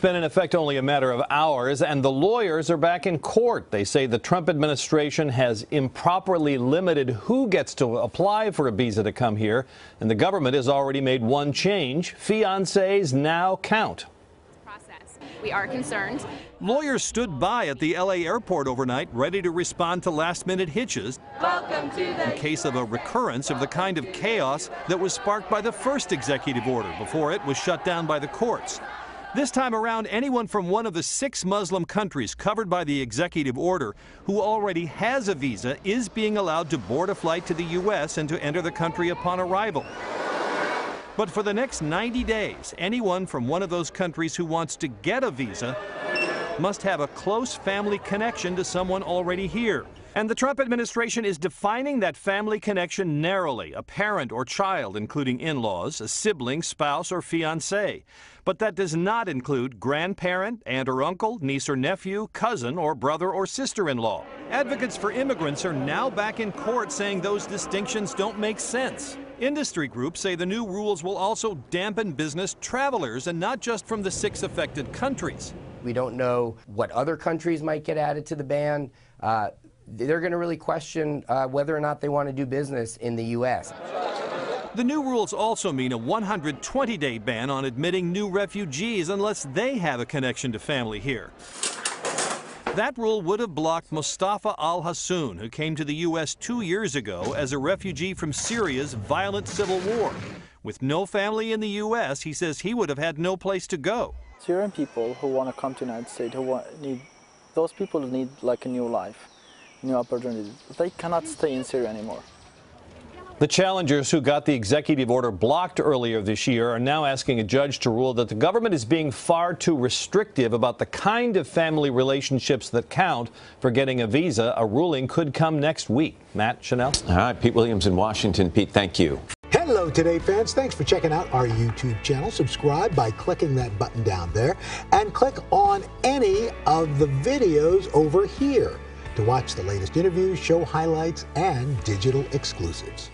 been in effect only a matter of hours, and the lawyers are back in court. They say the Trump administration has improperly limited who gets to apply for a visa to come here, and the government has already made one change. Fiancés now count. We are concerned. Lawyers stood by at the LA airport overnight, ready to respond to last-minute hitches in case of a recurrence of the kind of chaos that was sparked by the first executive order before it was shut down by the courts. This time around, anyone from one of the 6 Muslim countries covered by the executive order who already has a visa is being allowed to board a flight to the U.S. and to enter the country upon arrival. But for the next 90 days, anyone from one of those countries who wants to get a visa must have a close family connection to someone already here. And the Trump administration is defining that family connection narrowly: a parent or child, including in-laws, a sibling, spouse, or fiancé. But that does not include grandparent, aunt or uncle, niece or nephew, cousin, or brother or sister-in-law. Advocates for immigrants are now back in court saying those distinctions don't make sense. Industry groups say the new rules will also dampen business travelers, and not just from the 6 affected countries. We don't know what other countries might get added to the ban. They're going to really question whether or not they want to do business in the U.S. The new rules also mean a 120-day ban on admitting new refugees unless they have a connection to family here. That rule would have blocked Mustafa al-Hassoun, who came to the U.S. 2 years ago as a refugee from Syria's violent civil war. With no family in the U.S., he says he would have had no place to go. Syrian people who want to come to the United States, those people need like a new life, new opportunities. They cannot stay in Syria anymore. The challengers who got the executive order blocked earlier this year are now asking a judge to rule that the government is being far too restrictive about the kind of family relationships that count for getting a visa. A ruling could come next week. Matt, Chanel? All right, Pete Williams in Washington. Pete, thank you. Hello, Today fans. Thanks for checking out our YouTube channel. Subscribe by clicking that button down there and click on any of the videos over here to watch the latest interviews, show highlights, and digital exclusives.